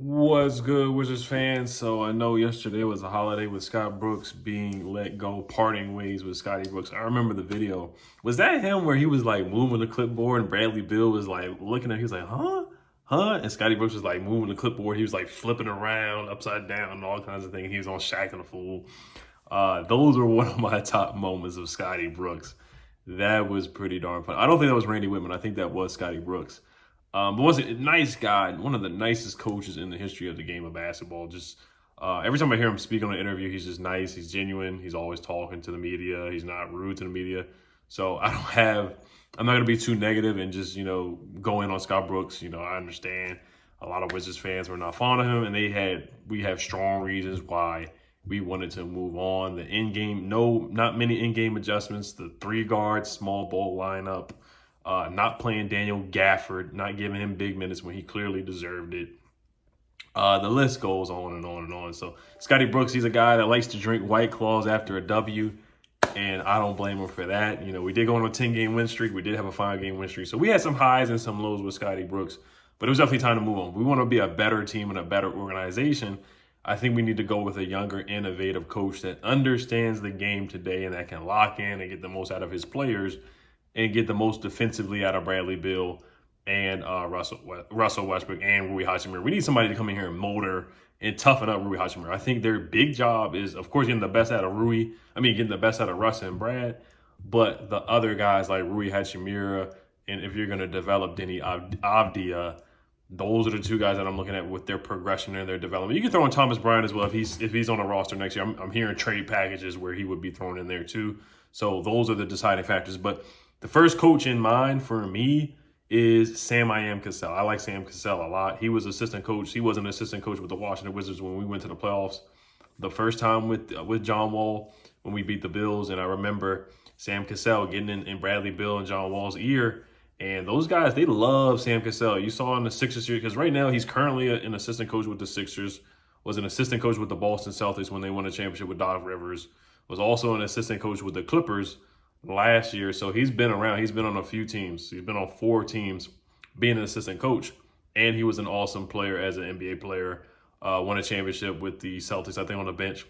What's good, Wizards fans? So I know yesterday was a holiday with Scott Brooks being let go, parting ways with Scotty Brooks. I remember the video. Was that him where he was like moving the clipboard and Bradley Beal was like looking at him, he was like, huh? Huh? And Scotty Brooks was like moving the clipboard. He was like flipping around upside down and all kinds of things. He was on Shaq and the Fool. Those were one of my top moments of Scotty Brooks. That was pretty darn fun. I don't think that was Randy Whitman. I think that was Scotty Brooks. But was a nice guy, one of the nicest coaches in the history of the game of basketball. Just every time I hear him speak on an interview, he's just nice. He's genuine. He's always talking to the media. He's not rude to the media. So I'm not going to be too negative and just, go in on Scott Brooks. I understand a lot of Wizards fans were not fond of him, and we have strong reasons why we wanted to move on. The in-game, not many in-game adjustments. The 3 guards, small ball lineup. Not playing Daniel Gafford, not giving him big minutes when he clearly deserved it. The list goes on and on and on. So Scotty Brooks, he's a guy that likes to drink White Claws after a W, and I don't blame him for that. We did go on a 10-game win streak. We did have a 5-game win streak. So we had some highs and some lows with Scotty Brooks, but it was definitely time to move on. We want to be a better team and a better organization. I think we need to go with a younger, innovative coach that understands the game today and that can lock in and get the most out of his players and get the most defensively out of Bradley Beal and Russell Westbrook and Rui Hachimura. We need somebody to come in here and motor and toughen up Rui Hachimura. I think their big job is, of course, getting the best out of getting the best out of Russ and Brad, but the other guys like Rui Hachimura, and if you're going to develop Denny Avdia, those are the 2 guys that I'm looking at with their progression and their development. You can throw in Thomas Bryant as well if he's on a roster next year. I'm hearing trade packages where he would be thrown in there too. So those are the deciding factors. But the first coach in mind for me is Sam Cassell. I like Sam Cassell a lot. He was assistant coach. He was an assistant coach with the Washington Wizards when we went to the playoffs the first time with John Wall when we beat the Bills. And I remember Sam Cassell getting in Bradley Beal and John Wall's ear. And those guys, they love Sam Cassell. You saw in the Sixers here, because right now he's currently an assistant coach with the Sixers, was an assistant coach with the Boston Celtics when they won a championship with Doc Rivers, was also an assistant coach with the Clippers last year. So he's been around. He's been on a few teams. He's been on 4 teams being an assistant coach. And he was an awesome player as an NBA player. Won a championship with the Celtics, I think, on the bench.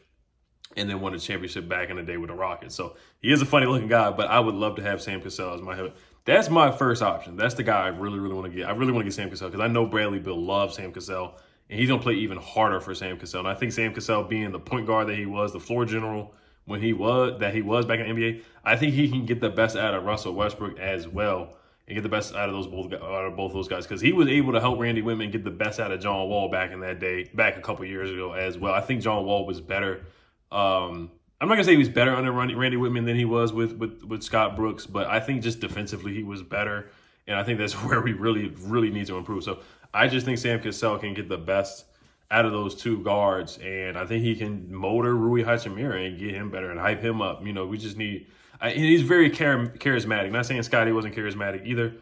And then won a championship back in the day with the Rockets. So he is a funny looking guy, but I would love to have Sam Cassell as my head. That's my first option. That's the guy I really, really want to get. I really want to get Sam Cassell because I know Bradley Beal loves Sam Cassell. And he's going to play even harder for Sam Cassell. And I think Sam Cassell being the point guard that he was, the floor general, when he was back in the NBA, I think he can get the best out of Russell Westbrook as well and get the best out of both those guys because he was able to help Randy Whitman get the best out of John Wall back in that day, back a couple years ago as well. I think John Wall was better. I'm not gonna say he was better under Randy Whitman than he was with Scott Brooks, but I think just defensively he was better, and I think that's where we really, really need to improve. So I just think Sam Cassell can get the best out of those 2 guards, and I think he can motor Rui Hachimura and get him better and hype him up. We just need. He's very charismatic. Not saying Scotty wasn't charismatic either,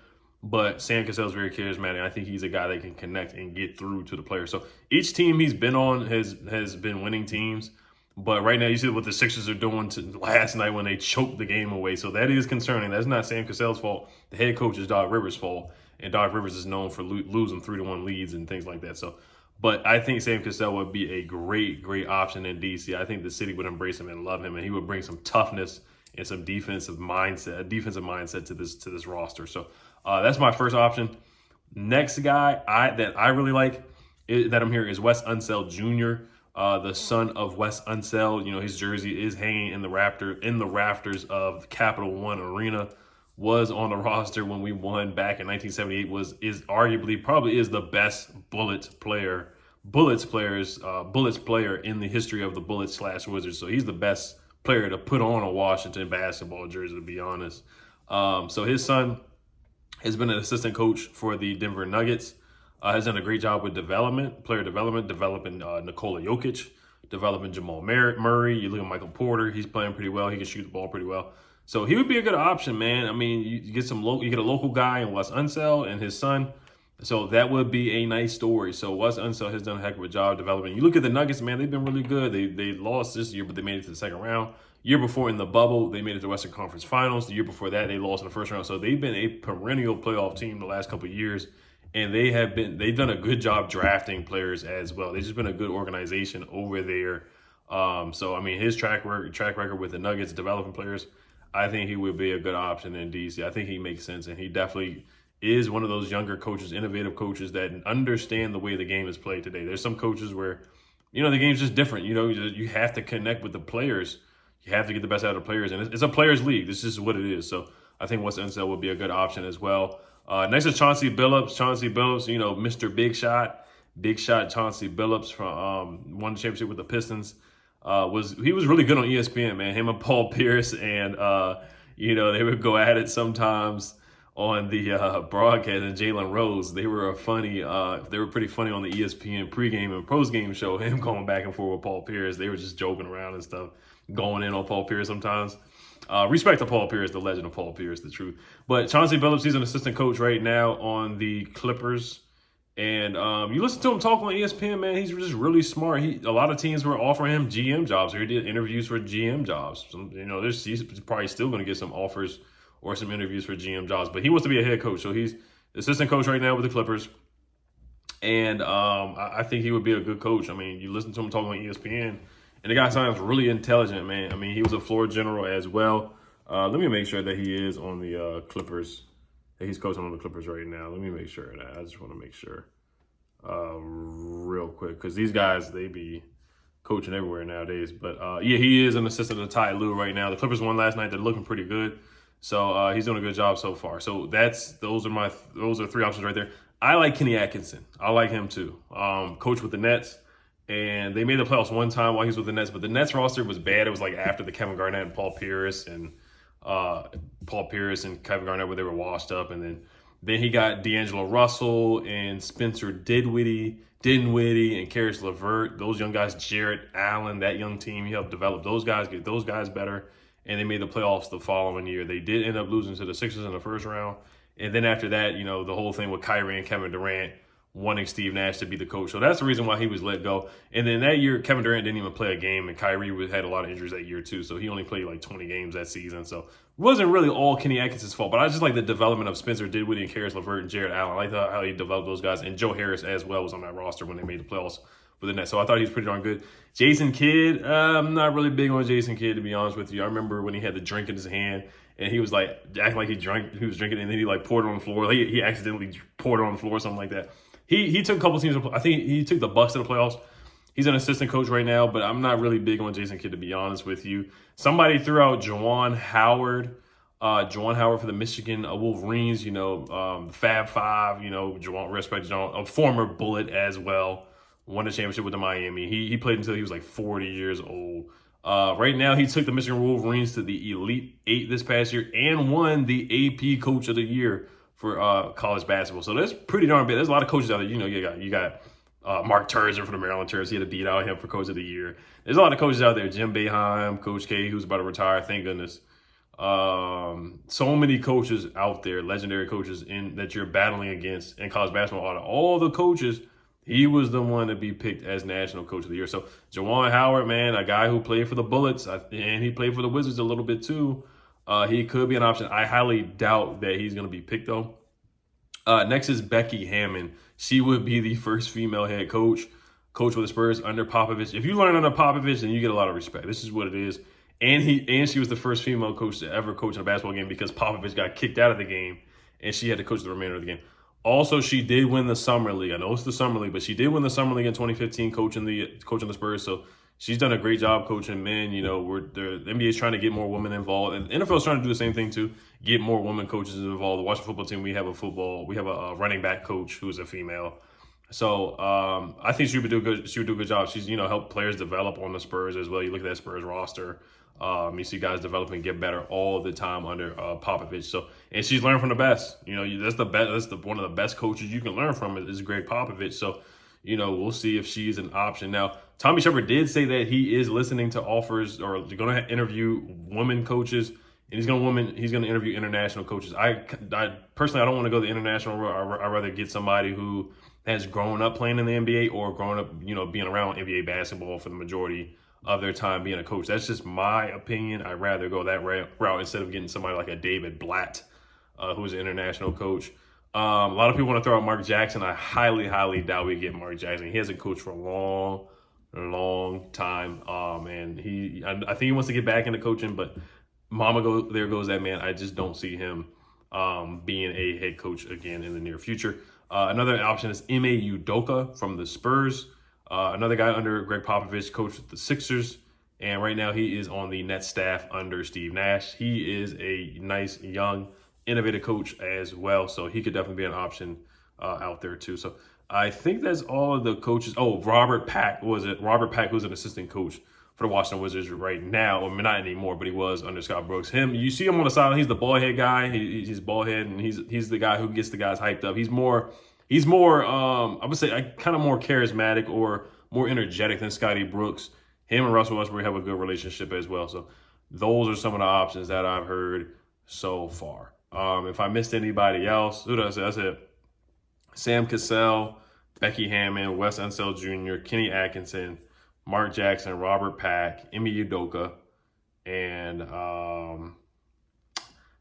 but Sam Cassell's very charismatic. I think he's a guy that can connect and get through to the players. So each team he's been on has been winning teams, but right now you see what the Sixers are doing last night when they choked the game away. So that is concerning. That's not Sam Cassell's fault. The head coach is Doc Rivers' fault, and Doc Rivers is known for losing 3-1 leads and things like that. So. But I think Sam Cassell would be a great, great option in DC. I think the city would embrace him and love him, and he would bring some toughness and some defensive mindset to this roster. So that's my first option. Next guy that I really like that I'm here is Wes Unsell Jr., the son of Wes Unsell. His jersey is hanging in the rafters of Capital One Arena. Was on the roster when we won back in 1978. Is arguably probably the best Bullets player in the history of the Bullets/Wizards. So he's the best player to put on a Washington basketball jersey, to be honest. So his son has been an assistant coach for the Denver Nuggets. Has done a great job with player development, developing Nikola Jokic, developing Jamal Murray. You look at Michael Porter; he's playing pretty well. He can shoot the ball pretty well. So he would be a good option, man. You get a local guy in Wes Unsell and his son. So that would be a nice story. So Wes Unsell has done a heck of a job developing. You look at the Nuggets, man, they've been really good. They lost this year, but they made it to the second round. Year before in the bubble, they made it to the Western Conference Finals. The year before that, they lost in the first round. So they've been a perennial playoff team the last couple of years. and they've done a good job drafting players as well. They've just been a good organization over there. So I mean, his track record with the Nuggets developing players, I think he would be a good option in DC. I think he makes sense, and he definitely is one of those younger coaches, innovative coaches that understand the way the game is played today. There's some coaches where, the game's just different. You have to connect with the players. You have to get the best out of the players, and it's a players' league. This is what it is. So I think Wesley Unsell would be a good option as well. Next is Chauncey Billups. Chauncey Billups, Mr. Big Shot Chauncey Billups from won the championship with the Pistons. He was really good on ESPN, man. Him and Paul Pierce, and they would go at it sometimes on the broadcast. And Jalen Rose, they were pretty funny on the ESPN pregame and postgame show. Him going back and forth with Paul Pierce, they were just joking around and stuff, going in on Paul Pierce sometimes. Respect to Paul Pierce, the legend of Paul Pierce, the truth. But Chauncey Billups, he's an assistant coach right now on the Clippers. And you listen to him talk on ESPN, man, he's just really smart. A lot of teams were offering him GM jobs, or he did interviews for GM jobs. He's probably still going to get some offers or some interviews for GM jobs. But he wants to be a head coach, so he's assistant coach right now with the Clippers. And I think he would be a good coach. I mean, you listen to him talk on ESPN, and the guy sounds really intelligent, man. I mean, he was a floor general as well. Let me make sure that he is on the Clippers. That he's coaching on the Clippers right now. Let me make sure of that. I just want to make sure real quick, because these guys, they be coaching everywhere nowadays. But yeah, he is an assistant to Ty Lue right now. The Clippers won last night. They're looking pretty good. So he's doing a good job so far. So those are three options right there. I like Kenny Atkinson. I like him too. Coach with the Nets. And they made the playoffs one time while he was with the Nets, but the Nets roster was bad. It was like after the Kevin Garnett and Paul Pierce and Kevin Garnett, where they were washed up. And then he got D'Angelo Russell and Spencer Dinwiddie and Karis LeVert. Those young guys, Jarrett Allen, that young team, he helped develop those guys, get those guys better. And they made the playoffs the following year. They did end up losing to the Sixers in the first round. And then after that, the whole thing with Kyrie and Kevin Durant wanting Steve Nash to be the coach. So that's the reason why he was let go. And then that year, Kevin Durant didn't even play a game, and Kyrie had a lot of injuries that year too. So he only played like 20 games that season. So it wasn't really all Kenny Atkinson's fault, but I just like the development of Spencer Dinwiddie and Karis LeVert and Jarrett Allen. I like how he developed those guys. And Joe Harris as well was on that roster when they made the playoffs with the Nets. So I thought he was pretty darn good. Jason Kidd, I'm not really big on Jason Kidd, to be honest with you. I remember when he had the drink in his hand, and he was like acting like he was drinking, and then he like poured it on the floor. He accidentally poured it on the floor or something like that. He took a couple teams. I think he took the Bucks to the playoffs. He's an assistant coach right now, but I'm not really big on Jason Kidd, to be honest with you. Somebody threw out Juwan Howard for the Michigan Wolverines. The Fab Five. Respect John, a former Bullet as well. Won a championship with the Miami. He played until he was like 40 years old. Right now, he took the Michigan Wolverines to the Elite Eight this past year and won the AP Coach of the Year for college basketball. So that's pretty darn big. There's a lot of coaches out there. You got Mark Turgeon for the Maryland Terps. He had a beat out him for Coach of the Year. There's a lot of coaches out there. Jim Boeheim, Coach K, who's about to retire. Thank goodness. So many coaches out there, legendary coaches that you're battling against in college basketball. Out of all the coaches, he was the one to be picked as National Coach of the Year. So Juwan Howard, man, a guy who played for the Bullets, and he played for the Wizards a little bit too. He could be an option. I highly doubt that he's going to be picked, though. Next is Becky Hammon. She would be the first female head coach with the Spurs under Popovich. If you learn under Popovich, then you get a lot of respect. This is what it is. And she was the first female coach to ever coach in a basketball game, because Popovich got kicked out of the game, and she had to coach the remainder of the game. Also, she did win the Summer League. I know it's the Summer League, but she did win the Summer League in 2015 coaching the Spurs. So she's done a great job coaching men. The NBA is trying to get more women involved, and the NFL is trying to do the same thing too. Get more women coaches involved. The Washington football team, we have a running back coach who's a female. So I think she would do a good job. She's helped players develop on the Spurs as well. You look at that Spurs roster. You see guys develop and get better all the time under Popovich. So, and she's learned from the best. That's the best. That's one of the best coaches you can learn from is Greg Popovich. So, we'll see if she's an option. Now, Tommy Shepard did say that he is listening to offers, or going to interview women coaches, and he's going to interview international coaches. I personally, I don't want to go the international route. I'd rather get somebody who has grown up playing in the NBA or grown up, being around NBA basketball for the majority of their time being a coach. That's just my opinion. I'd rather go that route instead of getting somebody like a David Blatt, who's an international coach. A lot of people want to throw out Mark Jackson. I highly, highly doubt we get Mark Jackson. He hasn't coached for a long time. And I think he wants to get back into coaching, but there goes that man. I just don't see him being a head coach again in the near future. Another option is Ime Udoka from the Spurs. Another guy under Greg Popovich, coached with the Sixers. And right now he is on the Nets staff under Steve Nash. He is a nice, young, innovative coach as well. So he could definitely be an option out there too. So I think that's all of the coaches. Oh, Robert Pack, who's an assistant coach for the Washington Wizards right now. I mean, not anymore, but he was under Scott Brooks. You see him on the sideline. He's the bald head guy. He's bald head, and he's the guy who gets the guys hyped up. He's more I would say kind of more charismatic or more energetic than Scotty Brooks. Him and Russell Westbrook have a good relationship as well. So those are some of the options that I've heard so far. If I missed anybody else, who did I say? I said Sam Cassell, Becky Hammon, Wesley Unsell Jr., Kenny Atkinson, Mark Jackson, Robert Pack, Ime Udoka, and I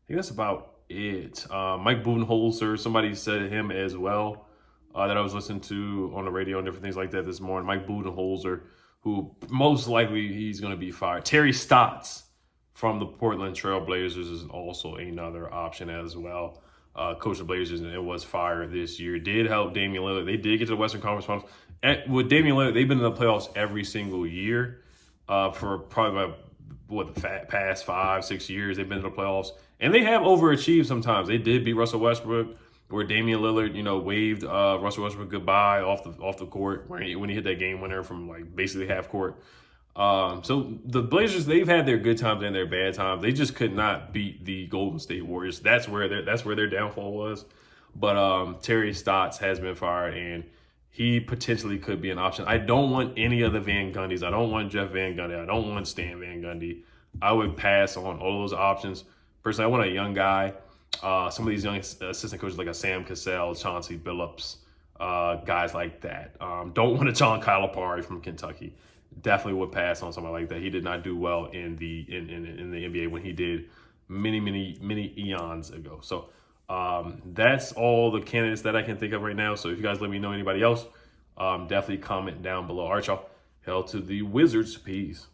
think that's about it. Mike Budenholzer, somebody said him as well that I was listening to on the radio and different things like that this morning. Mike Budenholzer, who most likely he's going to be fired. Terry Stotts from the Portland Trail Blazers is also another option as well. Coach of the Blazers, and it was fired this year. Did help Damian Lillard. They did get to the Western Conference Finals. With Damian Lillard, they've been in the playoffs every single year for probably the past 5-6 years. They've been in the playoffs, and they have overachieved sometimes. They did beat Russell Westbrook, where Damian Lillard, waved Russell Westbrook goodbye off the court when he hit that game winner from basically half court. So the Blazers, they've had their good times and their bad times. They just could not beat the Golden State Warriors. That's where their downfall was. But Terry Stotts has been fired, and he potentially could be an option. I don't want any of the Van Gundys. I don't want Jeff Van Gundy. I don't want Stan Van Gundy. I would pass on all those options. Personally, I want a young guy. Some of these young assistant coaches like a Sam Cassell, Chauncey Billups, guys like that. Don't want a John Calipari from Kentucky. Definitely would pass on somebody like that. He did not do well in the NBA when he did many eons ago. So that's all the candidates that I can think of right now. So if you guys let me know anybody else, definitely comment down below. All right, y'all. Hell to the Wizards. Peace.